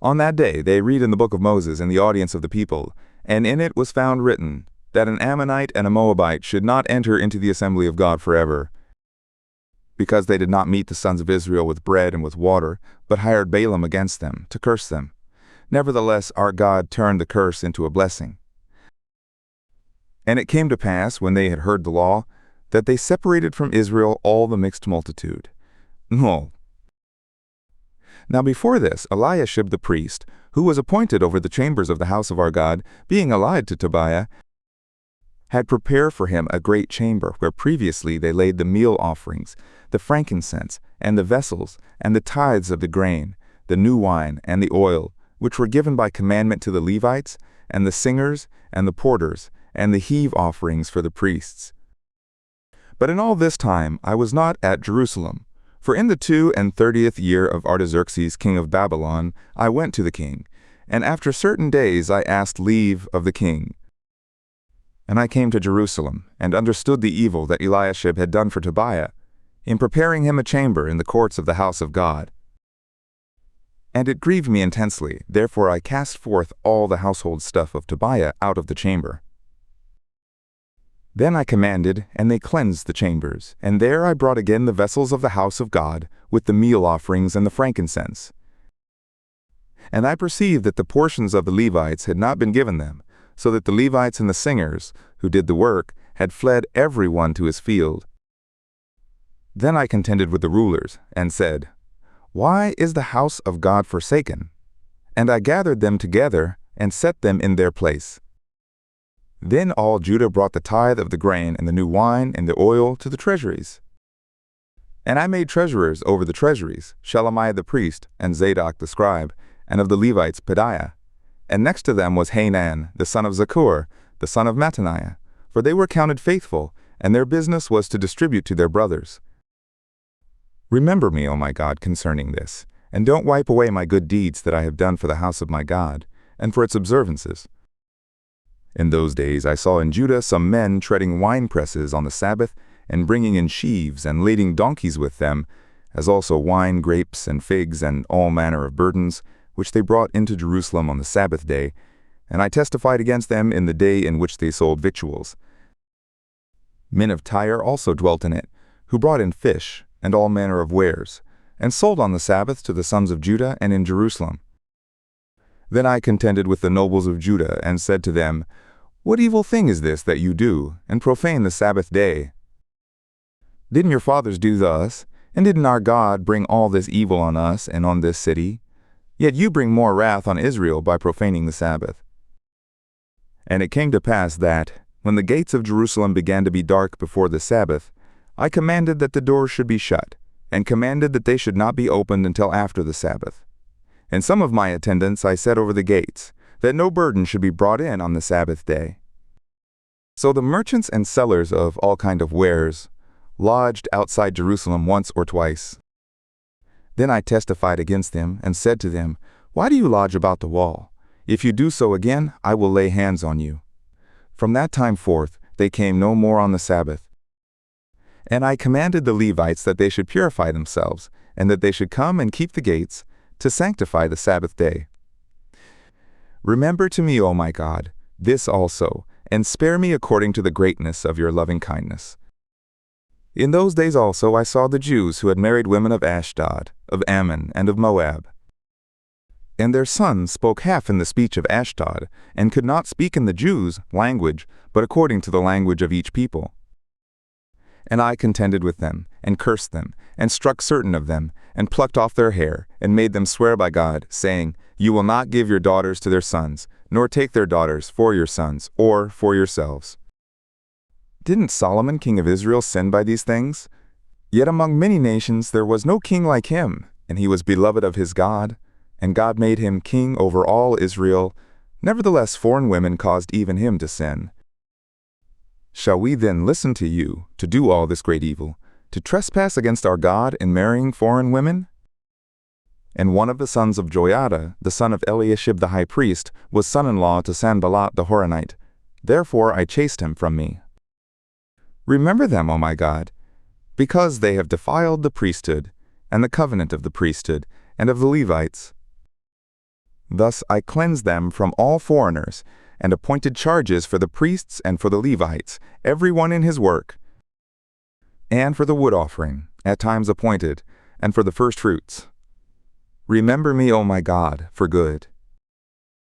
On that day they read in the book of Moses in the audience of the people, and in it was found written that an Ammonite and a Moabite should not enter into the assembly of God forever, because they did not meet the sons of Israel with bread and with water, but hired Balaam against them, to curse them. Nevertheless our God turned the curse into a blessing. And it came to pass, when they had heard the law, that they separated from Israel all the mixed multitude. Now before this, Eliashib the priest, who was appointed over the chambers of the house of our God, being allied to Tobiah, had prepared for him a great chamber, where previously they laid the meal offerings, the frankincense, and the vessels, and the tithes of the grain, the new wine, and the oil, which were given by commandment to the Levites, and the singers, and the porters, and the heave offerings for the priests. But in all this time I was not at Jerusalem, for in the 32nd year of Artaxerxes king of Babylon I went to the king, and after certain days I asked leave of the king. And I came to Jerusalem, and understood the evil that Eliashib had done for Tobiah, in preparing him a chamber in the courts of the house of God. And it grieved me intensely, therefore I cast forth all the household stuff of Tobiah out of the chamber. Then I commanded, and they cleansed the chambers, and there I brought again the vessels of the house of God, with the meal offerings and the frankincense. And I perceived that the portions of the Levites had not been given them, so that the Levites and the singers, who did the work, had fled every one to his field. Then I contended with the rulers, and said, Why is the house of God forsaken? And I gathered them together, and set them in their place. Then all Judah brought the tithe of the grain, and the new wine, and the oil to the treasuries. And I made treasurers over the treasuries, Shelemiah the priest, and Zadok the scribe, and of the Levites Pedaiah. And next to them was Hanan, the son of Zaccur, the son of Mattaniah, for they were counted faithful, and their business was to distribute to their brothers. Remember me, O my God, concerning this, and don't wipe away my good deeds that I have done for the house of my God, and for its observances. In those days I saw in Judah some men treading winepresses on the Sabbath, and bringing in sheaves, and lading donkeys with them, as also wine, grapes, and figs, and all manner of burdens, which they brought into Jerusalem on the Sabbath day, and I testified against them in the day in which they sold victuals. Men of Tyre also dwelt in it, who brought in fish, and all manner of wares, and sold on the Sabbath to the sons of Judah and in Jerusalem. Then I contended with the nobles of Judah, and said to them, What evil thing is this that you do, and profane the Sabbath day? Didn't your fathers do thus, and didn't our God bring all this evil on us and on this city? Yet you bring more wrath on Israel by profaning the Sabbath. And it came to pass that, when the gates of Jerusalem began to be dark before the Sabbath, I commanded that the doors should be shut, and commanded that they should not be opened until after the Sabbath. And some of my attendants I set over the gates, that no burden should be brought in on the Sabbath day. So the merchants and sellers of all kind of wares lodged outside Jerusalem once or twice. Then I testified against them, and said to them, Why do you lodge about the wall? If you do so again, I will lay hands on you. From that time forth they came no more on the Sabbath. And I commanded the Levites that they should purify themselves, and that they should come and keep the gates, to sanctify the Sabbath day. Remember to me, O my God, this also, and spare me according to the greatness of your loving kindness. In those days also I saw the Jews who had married women of Ashdod, of Ammon, and of Moab. And their sons spoke half in the speech of Ashdod, and could not speak in the Jews' language, but according to the language of each people. And I contended with them, and cursed them, and struck certain of them, and plucked off their hair, and made them swear by God, saying, You will not give your daughters to their sons, nor take their daughters for your sons, or for yourselves. Didn't Solomon king of Israel sin by these things? Yet among many nations there was no king like him, and he was beloved of his God, and God made him king over all Israel. Nevertheless foreign women caused even him to sin. Shall we then listen to you, to do all this great evil, to trespass against our God in marrying foreign women? And one of the sons of Joiada, the son of Eliashib the high priest, was son-in-law to Sanballat the Horonite. Therefore I chased him from me. Remember them, O my God, because they have defiled the priesthood, and the covenant of the priesthood, and of the Levites. Thus I cleansed them from all foreigners, and appointed charges for the priests and for the Levites, every one in his work, and for the wood offering, at times appointed, and for the firstfruits. Remember me, O my God, for good,